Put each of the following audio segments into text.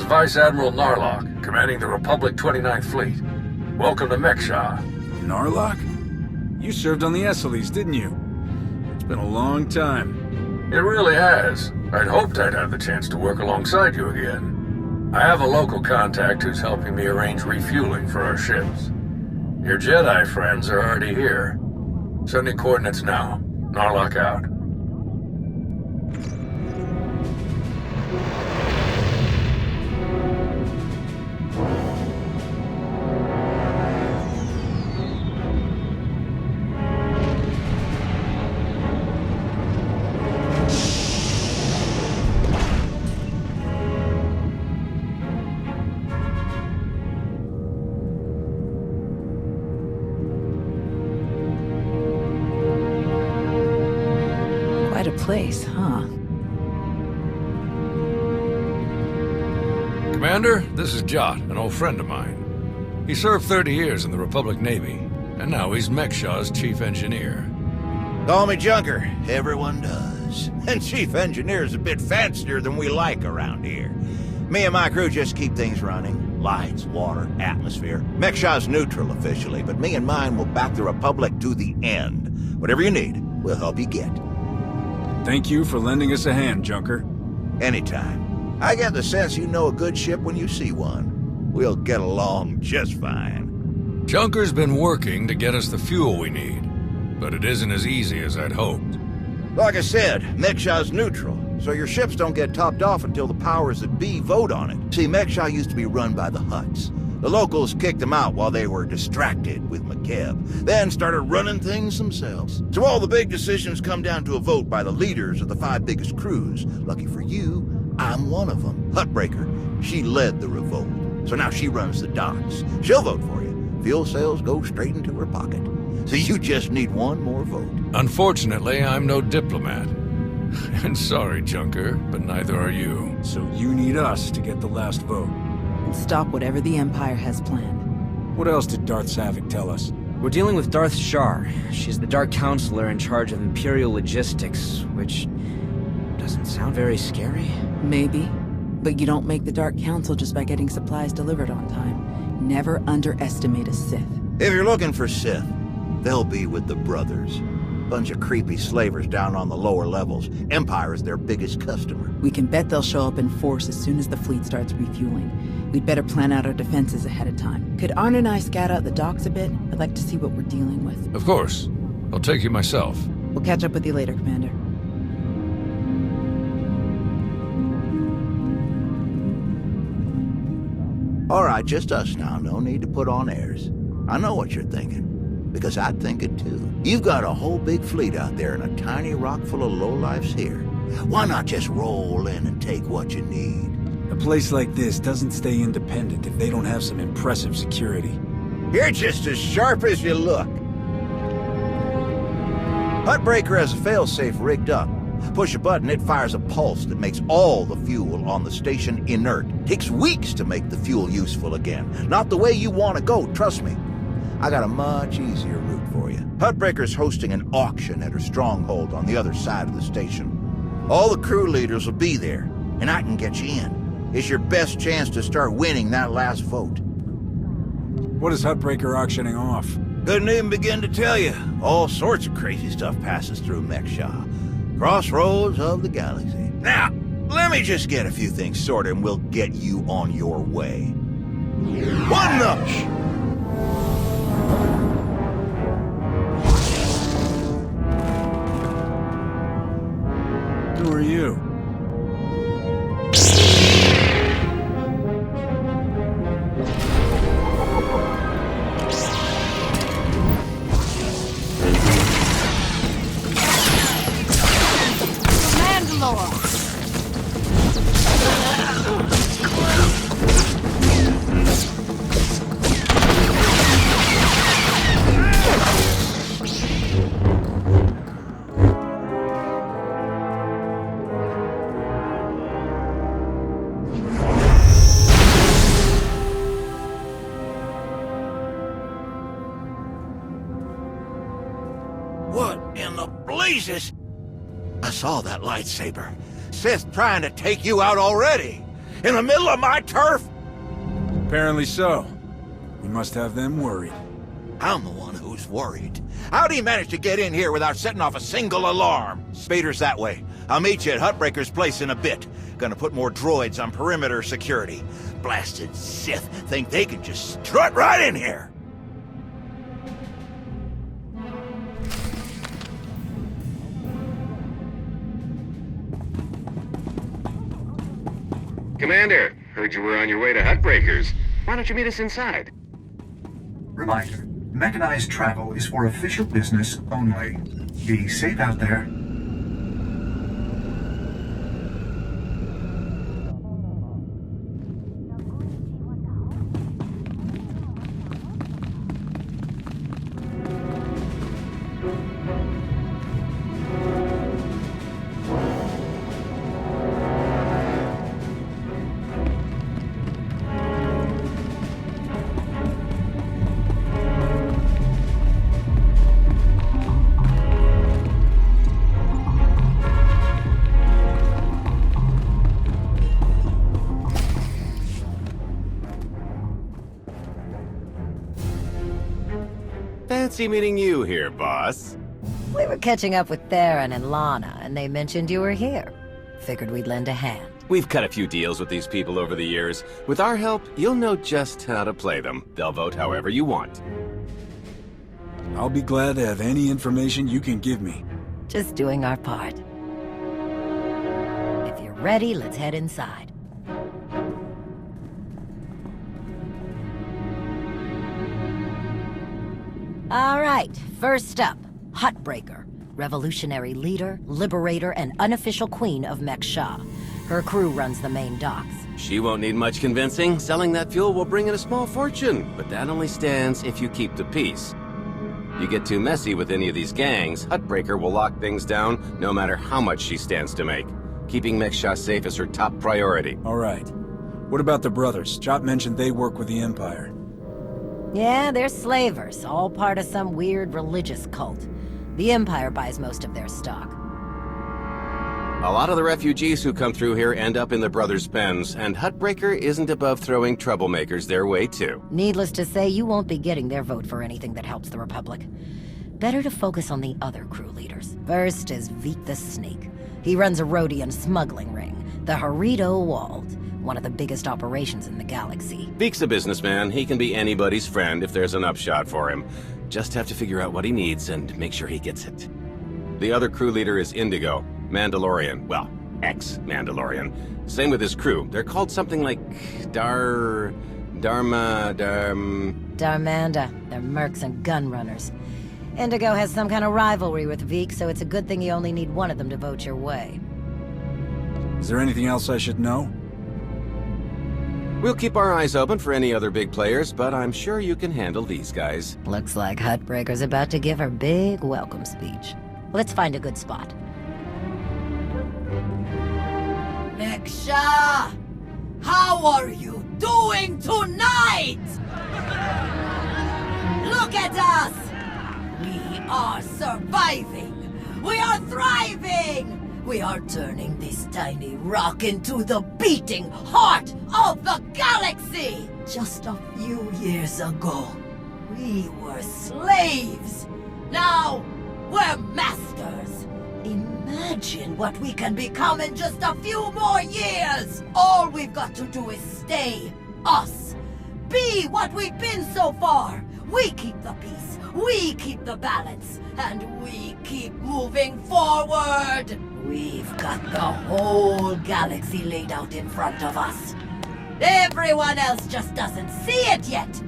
Vice Admiral Narlock, commanding the Republic 29th Fleet. Welcome to Mek-Sha. Narlock? You served on the Esseles, didn't you? It's been a long time. It really has. I'd hoped I'd have the chance to work alongside you again. I have a local contact who's helping me arrange refueling for our ships. Your Jedi friends are already here. Sending coordinates now. Narlock out. Quite a place, huh? Commander, this is Jot, an old friend of mine. He served 30 years in the Republic Navy, and now he's Mek-Sha's chief engineer. Call me Junker. Everyone does. And chief engineer's a bit fancier than we like around here. Me and my crew just keep things running. Lights, water, atmosphere. Mek-Sha's neutral officially, but me and mine will back the Republic to the end. Whatever you need, we'll help you get. Thank you for lending us a hand, Junker. Anytime. I get the sense you know a good ship when you see one. We'll get along just fine. Junker's been working to get us the fuel we need, but it isn't as easy as I'd hoped. Like I said, Mek-Sha's neutral, so your ships don't get topped off until the powers that be vote on it. See, Mek-Sha used to be run by the Hutts. The locals kicked them out while they were distracted with McKeb, then started running things themselves. So all the big decisions come down to a vote by the leaders of the 5 biggest crews. Lucky for you, I'm one of them. Huttbreaker. She led the revolt. So now she runs the docks. She'll vote for you. Fuel sales go straight into her pocket. So you just need one more vote. Unfortunately, I'm no diplomat. And sorry, Junker, but neither are you. So you need us to get the last vote. And stop whatever the Empire has planned. What else did Darth Savik tell us? We're dealing with Darth Shar. She's the Dark Counselor in charge of Imperial logistics, which doesn't sound very scary. Maybe. But you don't make the Dark Council just by getting supplies delivered on time. Never underestimate a Sith. If you're looking for Sith, they'll be with the Brothers. Bunch of creepy slavers down on the lower levels. Empire is their biggest customer. We can bet they'll show up in force as soon as the fleet starts refueling. We'd better plan out our defenses ahead of time. Could Arn and I scout out the docks a bit? I'd like to see what we're dealing with. Of course. I'll take you myself. We'll catch up with you later, Commander. All right, just us now. No need to put on airs. I know what you're thinking. Because I'd think it too. You've got a whole big fleet out there and a tiny rock full of lowlifes here. Why not just roll in and take what you need? A place like this doesn't stay independent if they don't have some impressive security. You're just as sharp as you look. Huttbreaker has a failsafe rigged up. Push a button, it fires a pulse that makes all the fuel on the station inert. Takes weeks to make the fuel useful again. Not the way you want to go, trust me. I got a much easier route for you. Huttbreaker's hosting an auction at her stronghold on the other side of the station. All the crew leaders will be there, and I can get you in. It's your best chance to start winning that last vote. What is Huttbreaker auctioning off? Couldn't even begin to tell you. All sorts of crazy stuff passes through Mek-Sha. Crossroads of the galaxy. Now, let me just get a few things sorted and we'll get you on your way. One notch! Who are you? What in the blazes? I saw that lightsaber. Sith trying to take you out already. In the middle of my turf? Apparently so. We must have them worried. I'm the one who's worried. How'd he manage to get in here without setting off a single alarm? Spader's that way. I'll meet you at Hutbreaker's place in a bit. Gonna put more droids on perimeter security. Blasted Sith think they can just strut right in here. Commander, heard you were on your way to Hutbreaker's. Why don't you meet us inside? Reminder, mechanized travel is for official business only. Be safe out there. Fancy meeting you here, boss. We were catching up with Theron and Lana, and they mentioned you were here. Figured we'd lend a hand. We've cut a few deals with these people over the years. With our help, you'll know just how to play them. They'll vote however you want. I'll be glad to have any information you can give me. Just doing our part. If you're ready, let's head inside. All right, first up, Hutbreaker. Revolutionary leader, liberator, and unofficial queen of Mek-Sha. Her crew runs the main docks. She won't need much convincing. Selling that fuel will bring in a small fortune, but that only stands if you keep the peace. You get too messy with any of these gangs, Hutbreaker will lock things down no matter how much she stands to make. Keeping Mek-Sha safe is her top priority. All right. What about the brothers? Jot mentioned they work with the Empire. Yeah, they're slavers, all part of some weird religious cult. The Empire buys most of their stock. A lot of the refugees who come through here end up in the brothers' pens, and Hutbreaker isn't above throwing troublemakers their way too. Needless to say, you won't be getting their vote for anything that helps the Republic. Better to focus on the other crew leaders. First is Veek the Snake. He runs a Rhodian smuggling ring, the Harrido Walled, one of the biggest operations in the galaxy. Veek's a businessman. He can be anybody's friend if there's an upshot for him. Just have to figure out what he needs and make sure he gets it. The other crew leader is Indigo, Mandalorian. Well, ex-Mandalorian. Same with his crew. They're called something like Darmanda. They're mercs and gun runners. Indigo has some kind of rivalry with Veek, so it's a good thing you only need one of them to vote your way. Is there anything else I should know? We'll keep our eyes open for any other big players, but I'm sure you can handle these guys. Looks like Hutbreaker's about to give her big welcome speech. Let's find a good spot. Mek-Sha! How are you doing tonight? Look at us! We are surviving! We are thriving! We are turning this tiny rock into the beating heart of the galaxy! Just a few years ago, we were slaves. Now, we're masters. Imagine what we can become in just a few more years. All we've got to do is stay us. Be what we've been so far. We keep the peace, we keep the balance, and we keep moving forward. We've got the whole galaxy laid out in front of us. Everyone else just doesn't see it yet.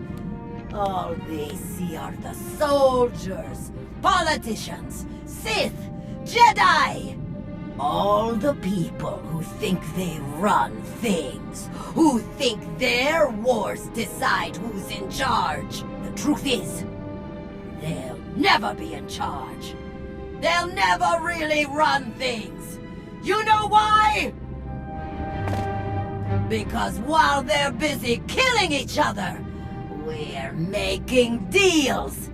All they see are the soldiers, politicians, Sith, Jedi. All the people who think they run things, who think their wars decide who's in charge. The truth is, they'll never be in charge. They'll never really run things. You know why? Because while they're busy killing each other, we're making deals,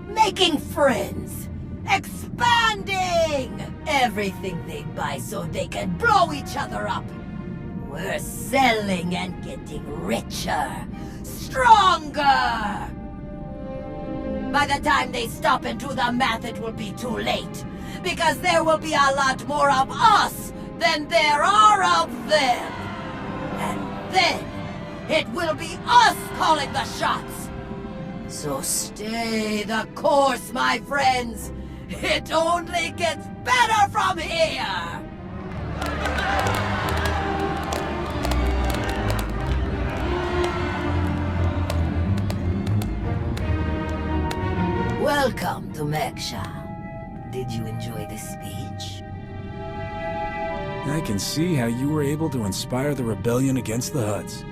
making friends, expanding everything they buy so they can blow each other up. We're selling and getting richer, stronger! By the time they stop and do the math, it will be too late. Because there will be a lot more of us than there are of them. And then, it will be us calling the shots. So stay the course, my friends. It only gets better from here. Welcome to Mek-Sha. Did you enjoy this speech? I can see how you were able to inspire the rebellion against the Hutts.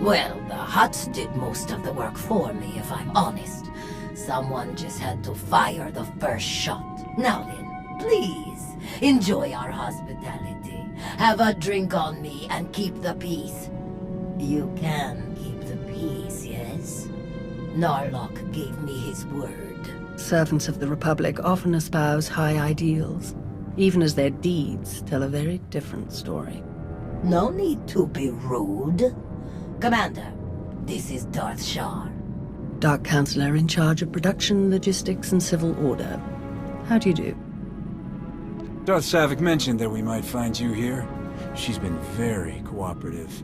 Well, the Hutts did most of the work for me, if I'm honest. Someone just had to fire the first shot. Now then, please, enjoy our hospitality. Have a drink on me and keep the peace. You can keep the peace, yes? Narlock gave me his word. Servants of the Republic often espouse high ideals, even as their deeds tell a very different story. No need to be rude. Commander, this is Darth Shar. Dark Counselor in charge of production, logistics, and civil order. How do you do? Darth Savik mentioned that we might find you here. She's been very cooperative.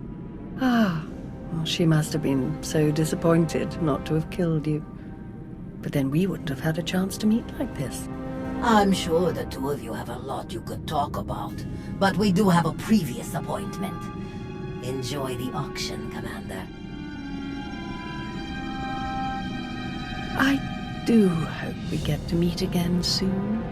Ah, well, she must have been so disappointed not to have killed you. But then we wouldn't have had a chance to meet like this. I'm sure the two of you have a lot you could talk about, but we do have a previous appointment. Enjoy the auction, Commander. I do hope we get to meet again soon.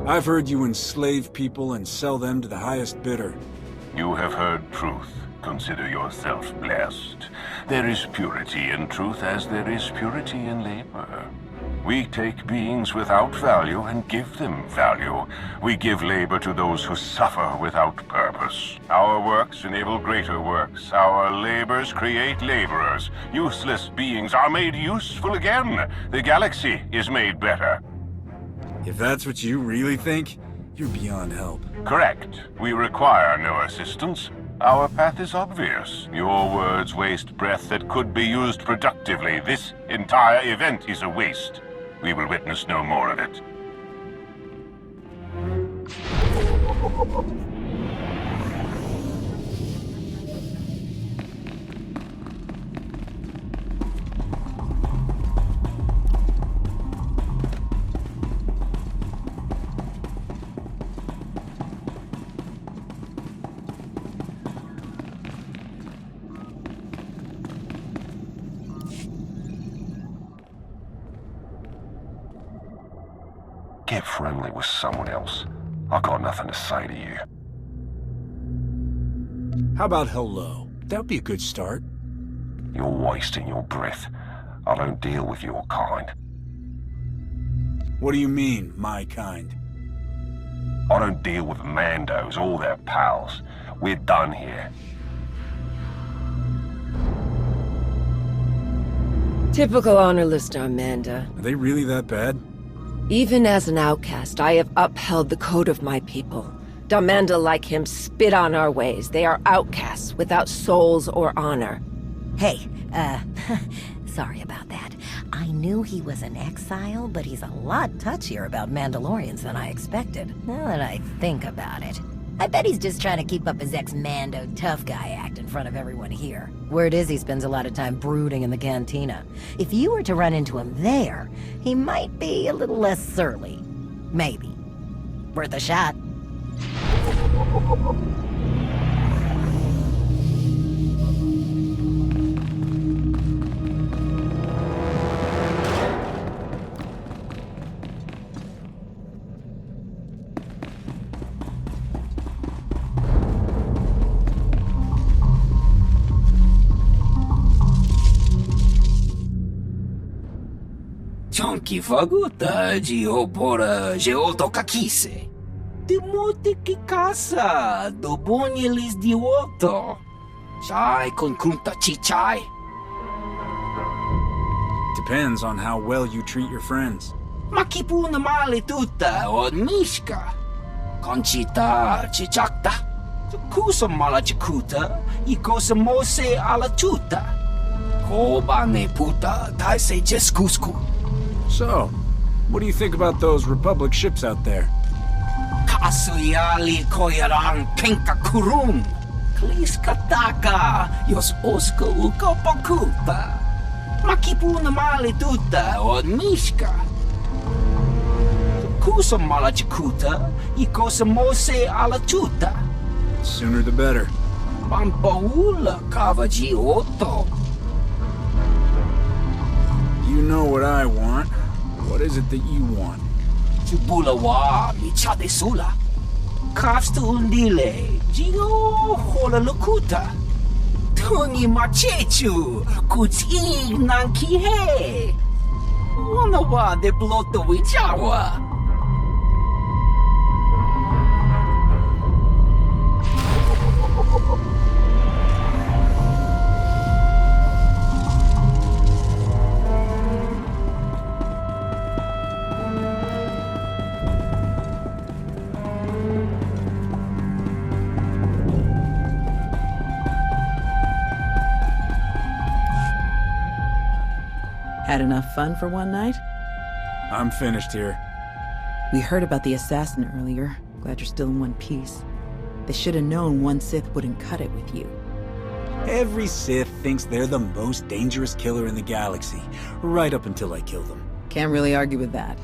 I've heard you enslave people and sell them to the highest bidder. You have heard truth. Consider yourself blessed. There is purity in truth as there is purity in labor. We take beings without value and give them value. We give labor to those who suffer without purpose. Our works enable greater works. Our labors create laborers. Useless beings are made useful again. The galaxy is made better. If that's what you really think, you're beyond help. Correct. We require no assistance. Our path is obvious. Your words waste breath that could be used productively. This entire event is a waste. We will witness no more of it. Get friendly with someone else. I've got nothing to say to you. How about hello? That'd be a good start. You're wasting your breath. I don't deal with your kind. What do you mean, my kind? I don't deal with Mandos or their pals. We're done here. Typical honor-list Amanda. Are they really that bad? Even as an outcast, I have upheld the code of my people. Damanda like him spit on our ways. They are outcasts without souls or honor. Hey, sorry about that. I knew he was an exile, but he's a lot touchier about Mandalorians than I expected. Now that I think about it. I bet he's just trying to keep up his ex-Mando tough guy act in front of everyone here. Word is he spends a lot of time brooding in the cantina. If you were to run into him there, he might be a little less surly. Maybe. Worth a shot. Chonky faguta geopora geotokakise. Demote ki casa, dobonyelis dioto. Chai con kunta chichai. Depends on how well you treat your friends. Makipuna male tuta od mishka. Conchita chichakta. Kusa mala chikuta, ikosa mose ala tuta. Koba ne puta, taise jeskusku. So, what do you think about those Republic ships out there? Kasuyali koyaran kenka kurun. Kliskataka, yos oska uka pakuta. Makipuna male tuta od mishka. Kusa mala chikuta, ikosa mose ala tuta. Sooner the better. Pampaula kavaji oto. You know what I want. What is it that you want? Tubulawa michade sula. Kafsta undile, jigo hola lukuta. Tungi machechu, kuti nankihe. Wanawa de bloto wijawa. Had enough fun for one night? I'm finished here. We heard about the assassin earlier. Glad you're still in one piece. They should have known one Sith wouldn't cut it with you. Every Sith thinks they're the most dangerous killer in the galaxy, right up until I kill them. Can't really argue with that.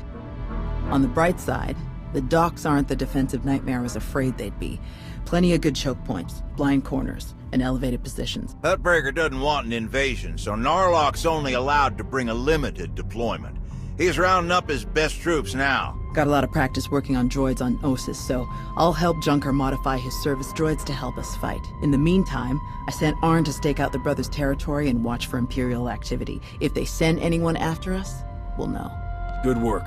On the bright side, the docks aren't the defensive nightmare I was afraid they'd be. Plenty of good choke points, blind corners, and elevated positions. Hutbreaker doesn't want an invasion, so Narlock's only allowed to bring a limited deployment. He's rounding up his best troops now. Got a lot of practice working on droids on Ossus, so I'll help Junker modify his service droids to help us fight. In the meantime, I sent Arn to stake out the Brothers' territory and watch for Imperial activity. If they send anyone after us, we'll know. Good work.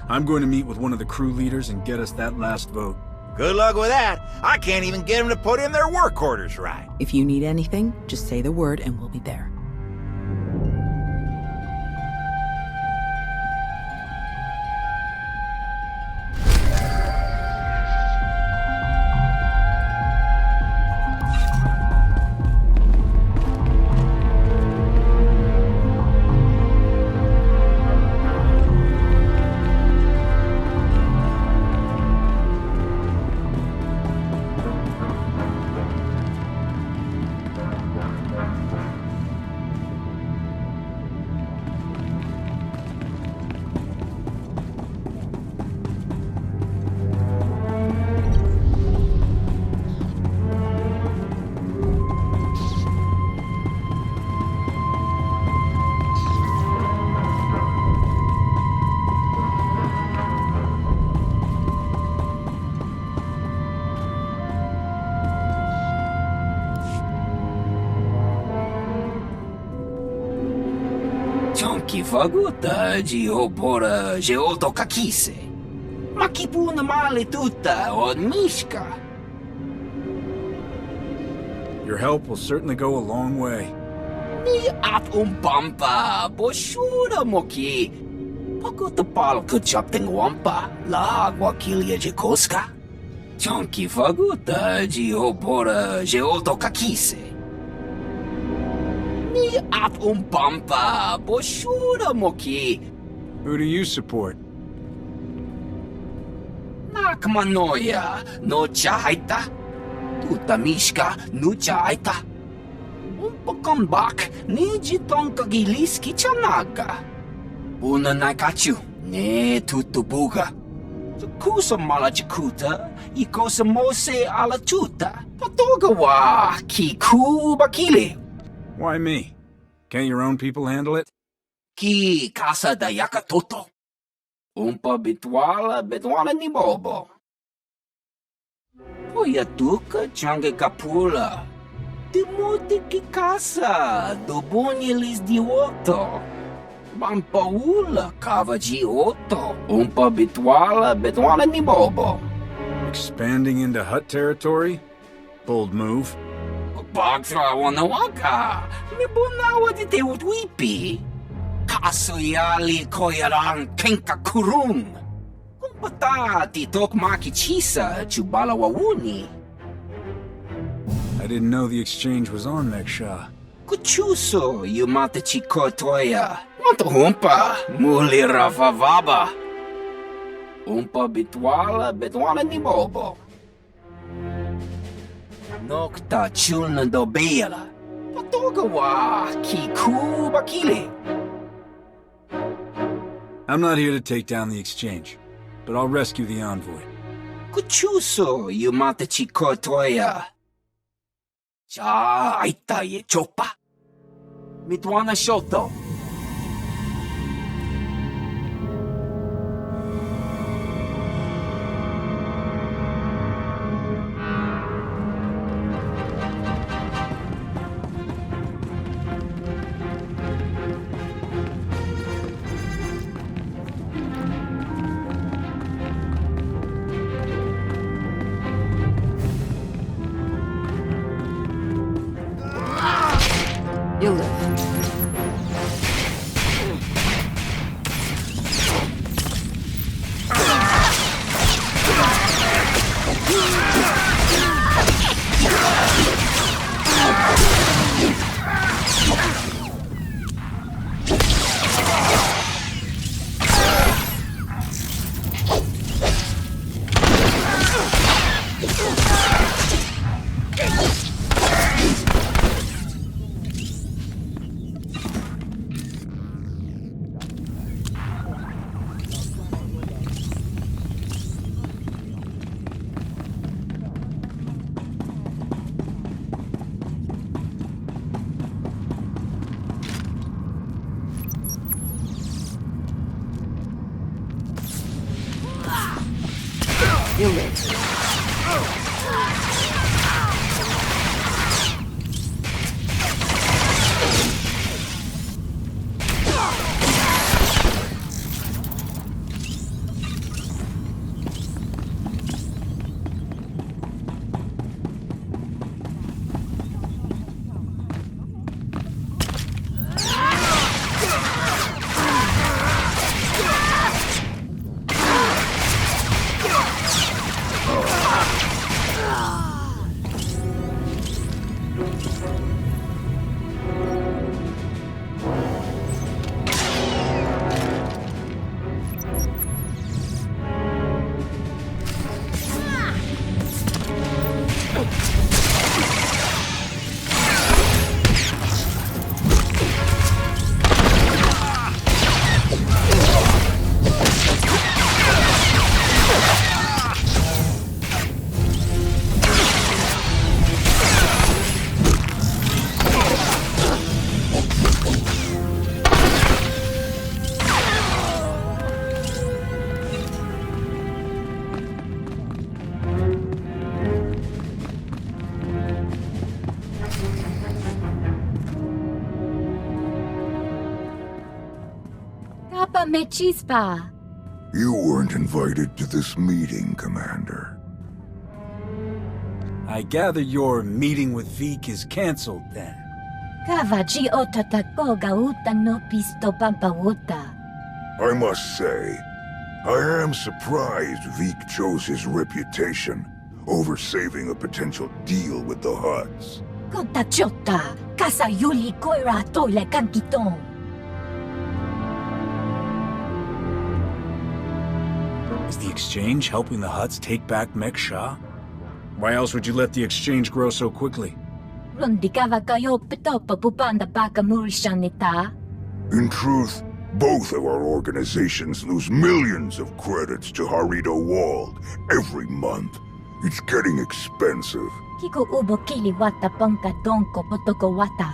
I'm going to meet with one of the crew leaders and get us that last vote. Good luck with that. I can't even get them to put in their work orders right. If you need anything, just say the word and we'll be there. Chonki faguta geopora geoto kakise. Makipuna male tuta od mishka. Your help will certainly go a long way. Ni at umpampa boshura moki. Pakuta pal kuchapting wampa la wakilia jekoska. Chonki faguta geopora geoto kakise. At umpampa boshura moki. Who do you support? Nakmanoya no chaita. Tutamishka no chaita. Umpakambak ni jitonka giliski chanaga. Una nakachu ne tutubuga. Kusa malachikuta ikosa mose ala chuta. Patoga wa kiku bakili. Why me? Can't your own people handle it? Ki casa da yakatoto. Umpa bitwala ni bobo. Poyatuka change kapula. Timote ki casa, dobonyelis dioto. Bampaula kavaji oto. Umpa bitwala ni bobo. Expanding into Hutt territory? Bold move. Bagtra wanawaka. Mibunawa di te utwipi. Kasoyali koyaran kenka kurung. Kumpata ti tok makichisa chubala wawuni. I didn't know the exchange was on Mek-Sha. Kuchuso yumata chikotoya. Wanta humpa muli ravavaba. Umpa bitwala ni bobo. Nokta chulna dobela. Patoga wa kiku bakile. I'm not here to take down the exchange, but I'll rescue the envoy. Kuchuso yumata chikotoya. Cha aita ye chopa. Mitwana shoto. You'll live. You'll live. Chispa. You weren't invited to this meeting, Commander. I gather your meeting with Vik is cancelled then. Kavaji otatako gautan no pisto pampawuta. I must say, I am surprised Vik chose his reputation over saving a potential deal with the Hutts. Kontachota, kasayuli koira tole kankiton. Is the exchange helping the Hutts take back Mek-Sha? Why else would you let the exchange grow so quickly? Rundikava kayo pitopa pupanda baka murishanita. In truth, both of our organizations lose millions of credits to Harito Wald every month. It's getting expensive. Kiko ubo kili wata pongka donko potoko wata.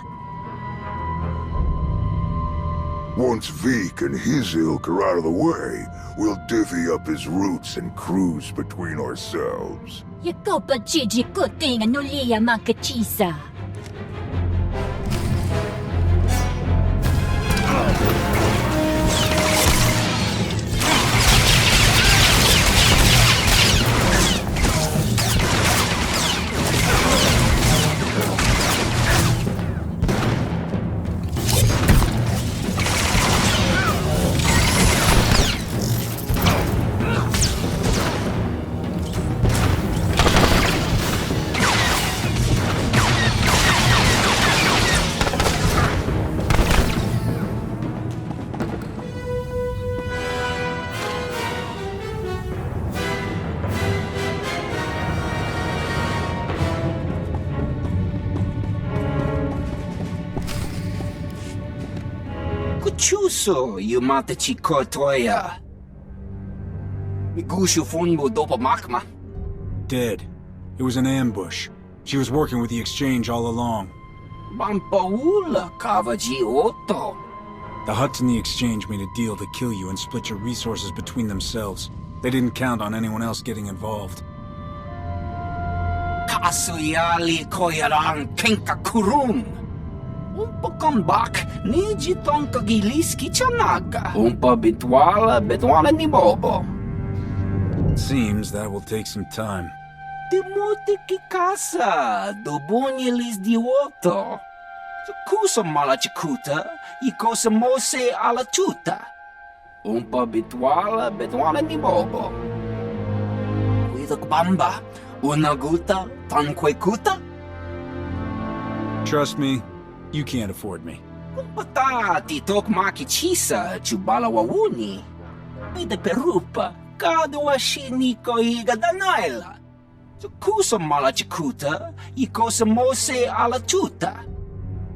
Once Vik and his ilk are out of the way, we'll divvy up his routes and cruise between ourselves. Yakopa Gigi kuting anulia makachisa. chuso, yumata chikotoya. Migushu funbo dopa makma. Dead. It was an ambush. She was working with the exchange all along. Bampaula kavaji oto. The Hutts and the exchange made a deal to kill you and split your resources between themselves. They didn't count on anyone else getting involved. Kasuyali koyaran kenka kurum. Umpa kambak, niji tonka giliski chanaga. Umpa betwala ni bobo. Seems that will take some time. Demote ki casa, dobonyelis di oto. Kusa malachikuta, ikosa mose ala chuta. Umpa betwala ni bobo. Kuidok bamba, unaguta, tanquekuta. Trust me, you can't afford me. Umpata titok makichisa, chubala wawuni. Pide perupa, kadwa shiniko igadanaila. Kusa malachikuta, ikosa mose ala chuta.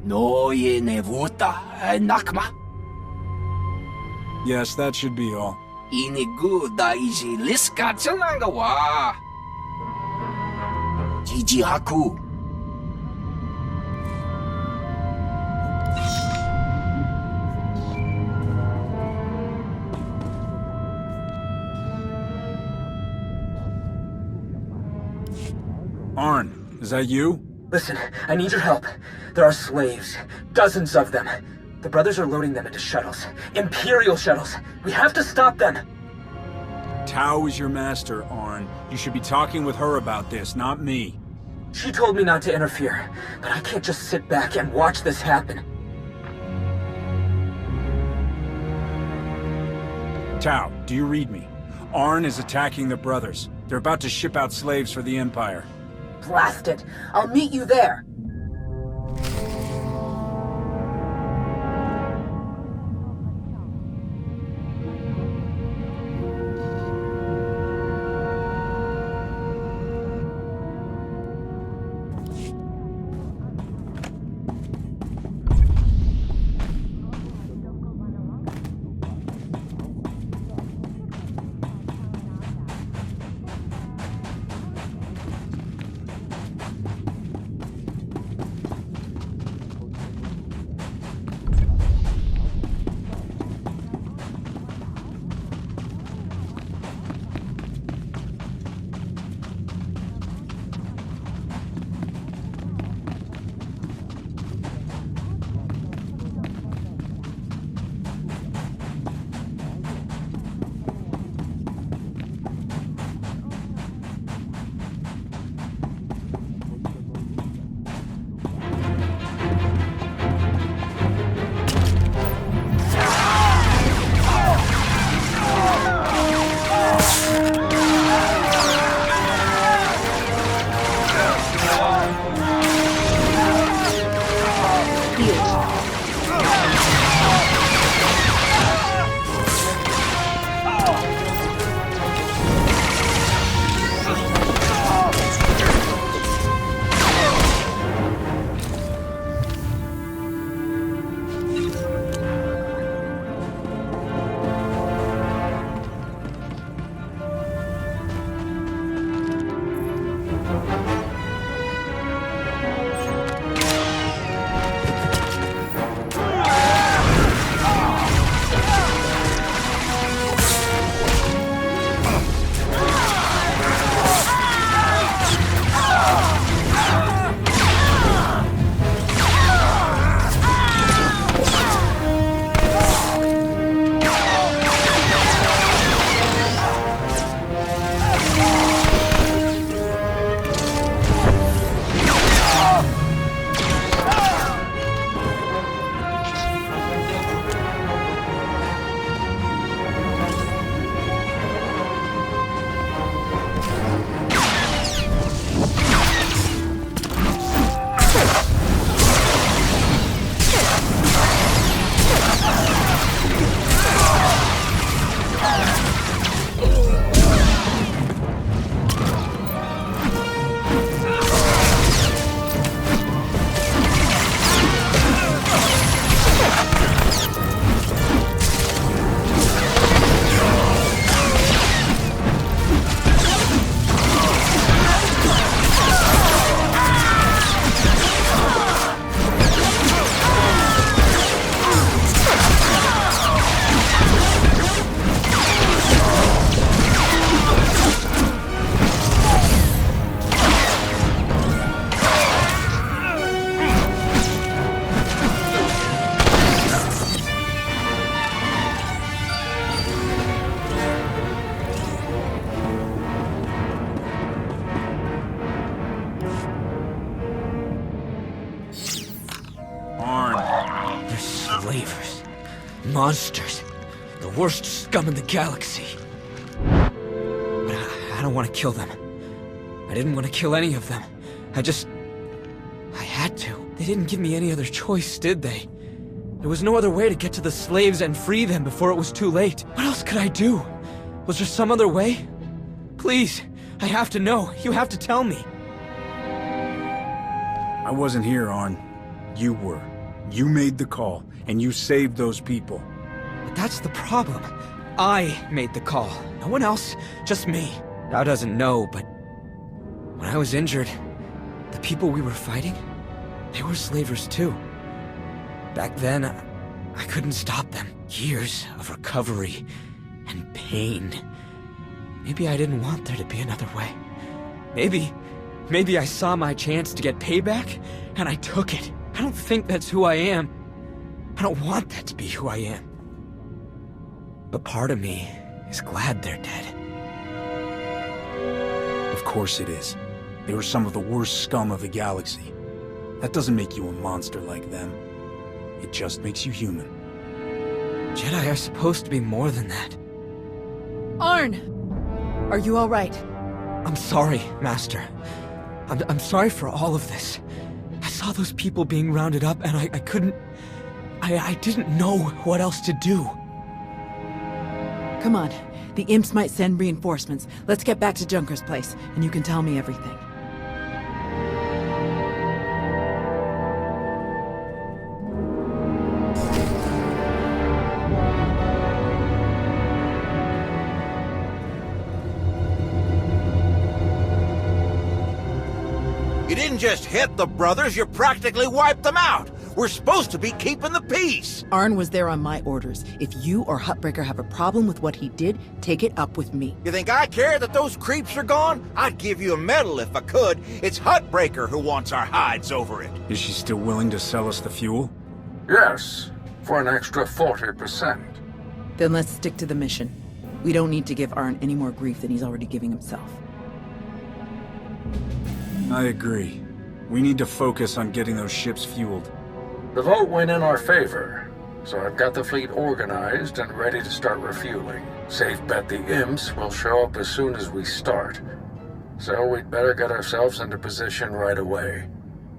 No ye nevuta, nakma. Yes, that should be all. Inigu da iji liska chananga wa. Jiji haku. Arn, is that you? Listen, I need your help. There are slaves. Dozens of them. The brothers are loading them into shuttles. Imperial shuttles. We have to stop them. Tao is your master, Arn. You should be talking with her about this, not me. She told me not to interfere, but I can't just sit back and watch this happen. Tao, do you read me? Arn is attacking the brothers. They're about to ship out slaves for the Empire. Blast it! I'll meet you there! monsters. The worst scum in the galaxy. But I don't want to kill them. I didn't want to kill any of them. I had to. They didn't give me any other choice, did they? There was no other way to get to the slaves and free them before it was too late. What else could I do? Was there some other way? Please, I have to know. You have to tell me. I wasn't here, Arn. You were. You made the call, and you saved those people. But that's the problem. I made the call. No one else, just me. Thou doesn't know, but when I was injured, the people we were fighting, they were slavers too. Back then, I couldn't stop them. Years of recovery and pain. Maybe I didn't want there to be another way. Maybe I saw my chance to get payback, and I took it. I don't think that's who I am. I don't want that to be who I am. But part of me is glad they're dead. Of course it is. They were some of the worst scum of the galaxy. That doesn't make you a monster like them. It just makes you human. Jedi are supposed to be more than that. Arn! Are you all right? I'm sorry, Master. I'm sorry for all of this. I saw those people being rounded up, and I couldn't... I didn't know what else to do. Come on. The imps might send reinforcements. Let's get back to Junker's place, and you can tell me everything. You didn't just hit the brothers, you practically wiped them out. We're supposed to be keeping the peace. Arn was there on my orders. If you or Huttbreaker have a problem with what he did, take it up with me. You think I care that those creeps are gone? I'd give you a medal if I could. It's Huttbreaker who wants our hides over it. Is she still willing to sell us the fuel? Yes, for an extra 40%. Then let's stick to the mission. We don't need to give Arn any more grief than he's already giving himself. I agree. We need to focus on getting those ships fueled. The vote went in our favor, so I've got the fleet organized and ready to start refueling. Safe bet the imps will show up as soon as we start. So we'd better get ourselves into position right away.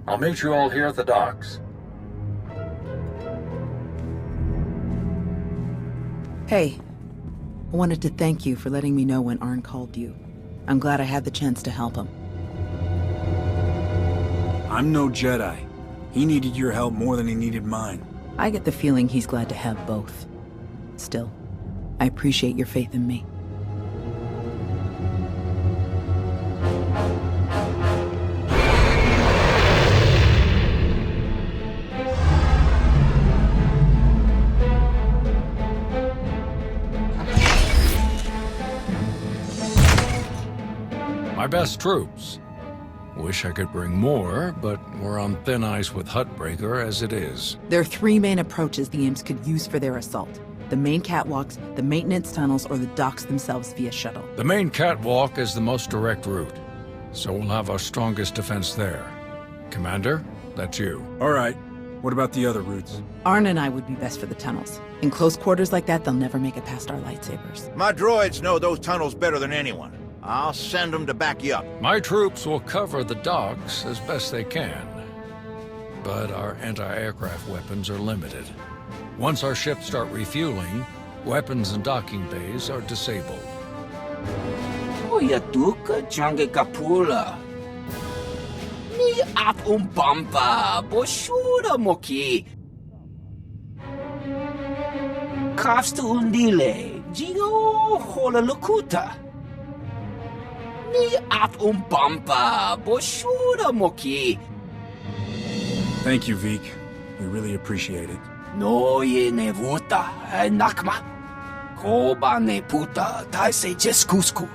I'll meet you all here at the docks. Hey, I wanted to thank you for letting me know when Arn called you. I'm glad I had the chance to help him. I'm no Jedi. He needed your help more than he needed mine. I get the feeling he's glad to have both. Still, I appreciate your faith in me. My best troops. Wish I could bring more, but we're on thin ice with Huttbreaker as it is. There are three main approaches the imps could use for their assault. The main catwalks, the maintenance tunnels, or the docks themselves via shuttle. The main catwalk is the most direct route, so we'll have our strongest defense there. Commander, that's you. All right. What about the other routes? Arn and I would be best for the tunnels. In close quarters like that, they'll never make it past our lightsabers. My droids know those tunnels better than anyone. I'll send them to back you up. My troops will cover the docks as best they can, but our anti-aircraft weapons are limited. Once our ships start refueling, weapons and docking bays are disabled. Oyatuka change kapula. Ni ap umbamba boshura moki. Kafsta undile, jigo hola lukuta. Ni ap umbamba boshura moki. Thank you, Veek. We really appreciate it. No ye ne vuta nakma. Koba ne puta taise jeskusku.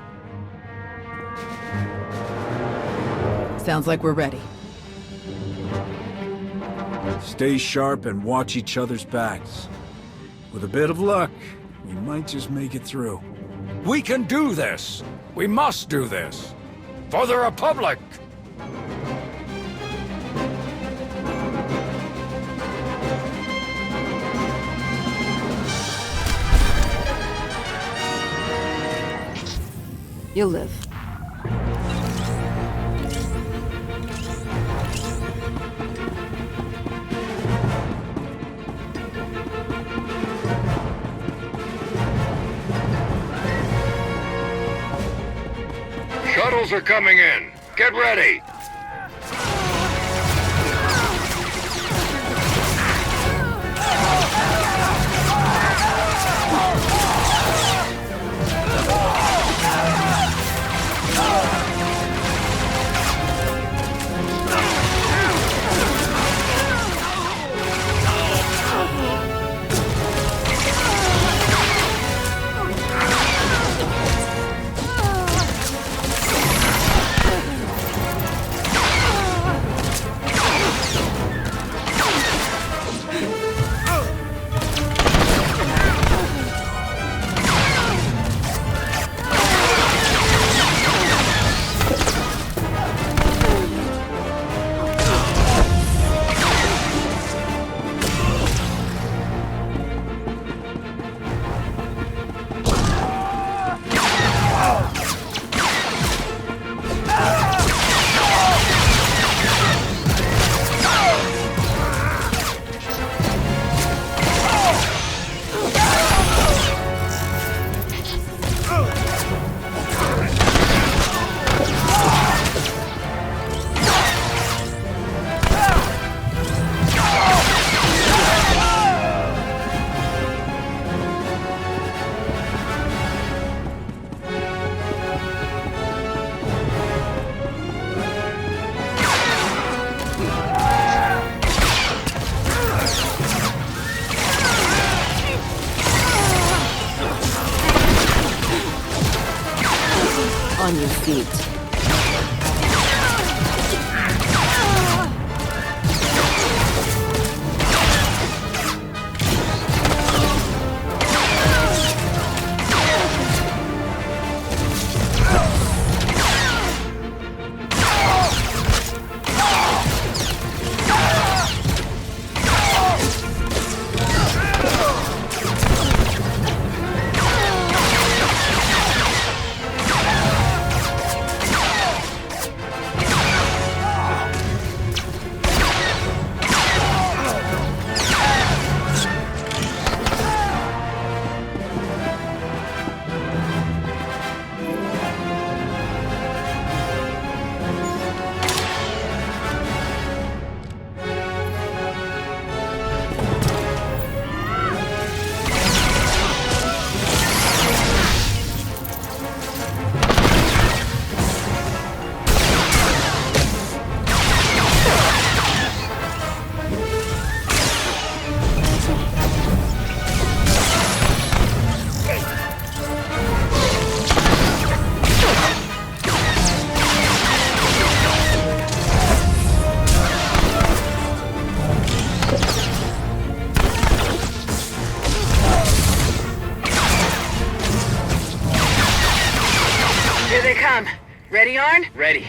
Sounds like we're ready. Stay sharp and watch each other's backs. With a bit of luck, we might just make it through. We can do this! We must do this! For the Republic! You'll live. Shuttles are coming in. Get ready. On your feet. Here they come. Ready, Arn? Ready.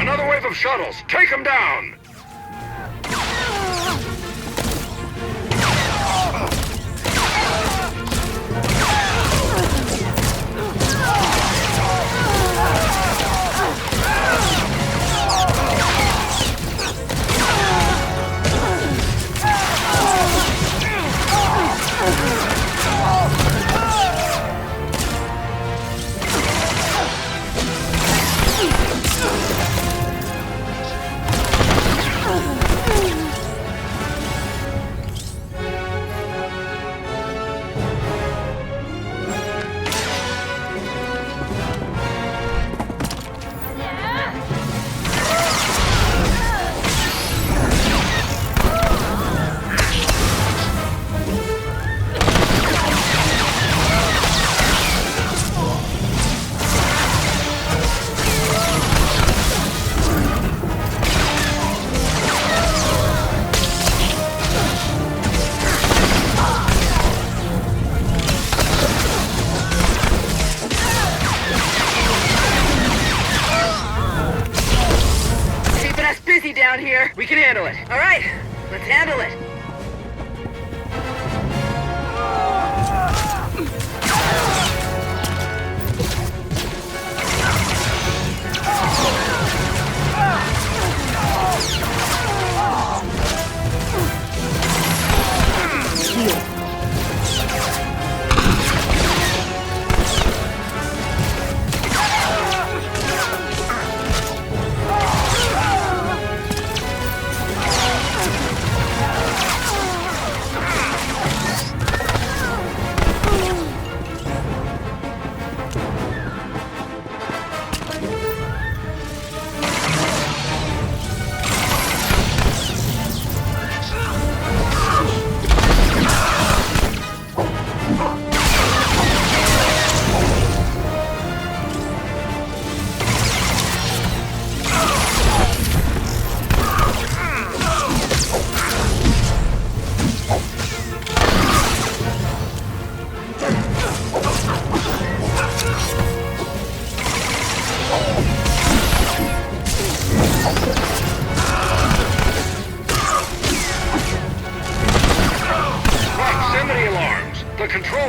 Another wave of shuttles. Take them down. messy down here. We can handle it. All right, let's handle it.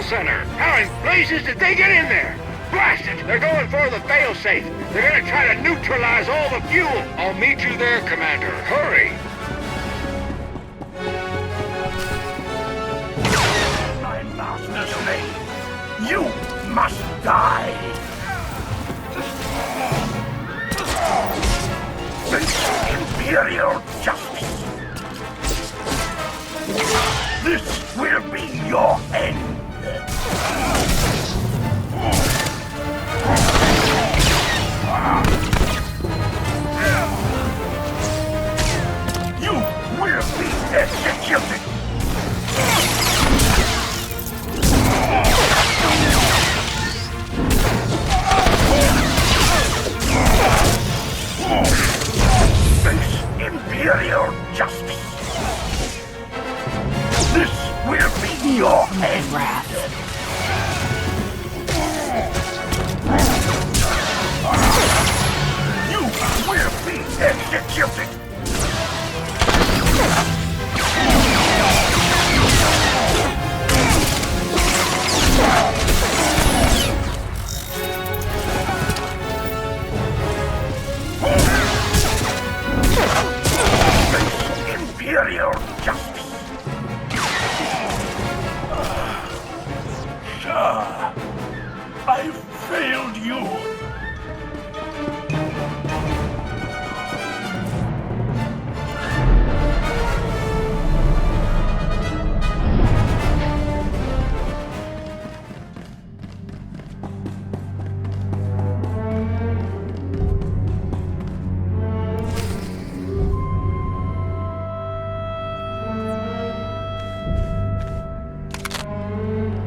Center. How in blazes did they get in there? Blast it! They're going for the failsafe. They're gonna try to neutralize all the fuel. I'll meet you there, Commander. Hurry! My master's slave. You must die. Face Imperial justice. This will be your end. You will be executed! Face Imperial justice! This will be your end! Wrath. You will be executed! Imperial justice! Sha, I failed you!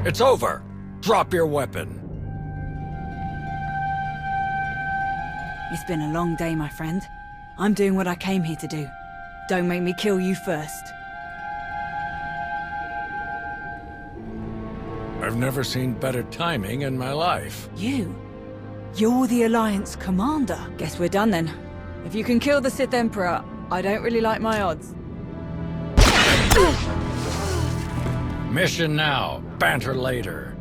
It's over. Drop your weapon. It's been a long day, my friend. I'm doing what I came here to do. Don't make me kill you first. I've never seen better timing in my life. You? You're the Alliance commander. Guess we're done then. If you can kill the Sith Emperor, I don't really like my odds. Mission now. Banter later.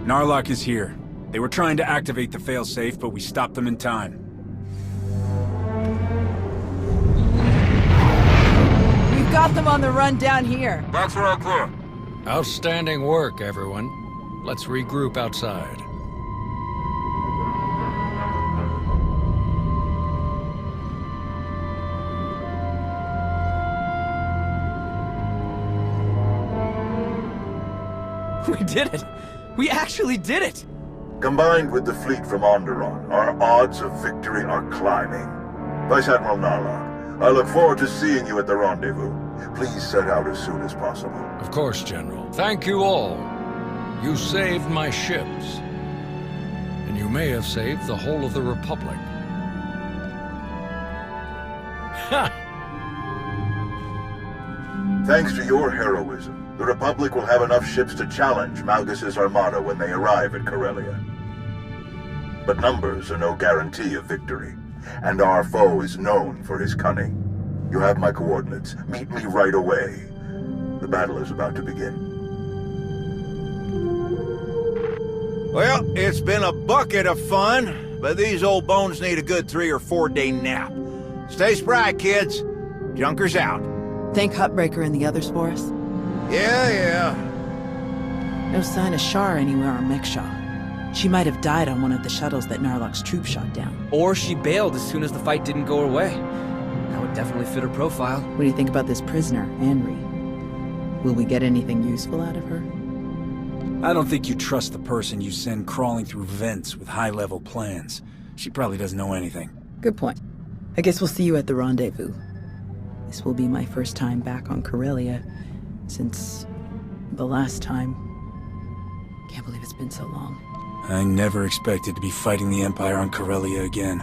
Narlock is here. They were trying to activate the failsafe, but we stopped them in time. We've got them on the run down here. That's all clear. Outstanding work, everyone. Let's regroup outside. We did it! We actually did it! Combined with the fleet from Onderon, our odds of victory are climbing. Vice Admiral Narlock, I look forward to seeing you at the rendezvous. Please set out as soon as possible. Of course, General. Thank you all. You saved my ships. And you may have saved the whole of the Republic. Ha! Thanks to your heroism, the Republic will have enough ships to challenge Malgus' armada when they arrive at Corellia. But numbers are no guarantee of victory. and our foe is known for his cunning. You have my coordinates. Meet me right away. The battle is about to begin. Well, it's been a bucket of fun, but these old bones need a good 3 or 4 day nap. Stay spry, kids. Junker's out. Think Hutbreaker and the others for us? Yeah. No sign of Shar anywhere on Mek-Sha. She might have died on one of the shuttles that Narlock's troop shot down. Or she bailed as soon as the fight didn't go her way. That would definitely fit her profile. What do you think about this prisoner, Henry? Will we get anything useful out of her? I don't think you trust the person you send crawling through vents with high-level plans. She probably doesn't know anything. Good point. I guess we'll see you at the rendezvous. This will be my first time back on Corellia since the last time. Can't believe it's been so long. I never expected to be fighting the Empire on Corellia again.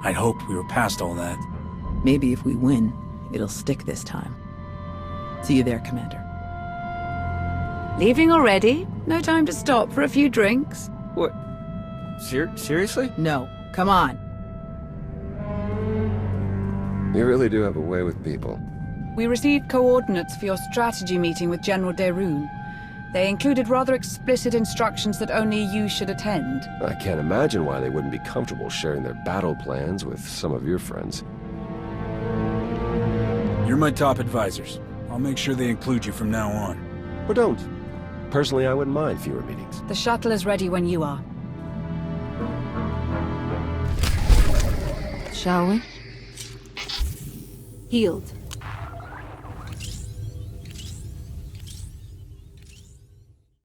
I'd hoped we were past all that. Maybe if we win, it'll stick this time. See you there, Commander. Leaving already? No time to stop for a few drinks? What? Seriously? No. Come on. You really do have a way with people. We received coordinates for your strategy meeting with General Derun. They included rather explicit instructions that only you should attend. I can't imagine why they wouldn't be comfortable sharing their battle plans with some of your friends. You're my top advisors. I'll make sure they include you from now on. Or don't. Personally, I wouldn't mind fewer meetings. The shuttle is ready when you are. Shall we? Healed.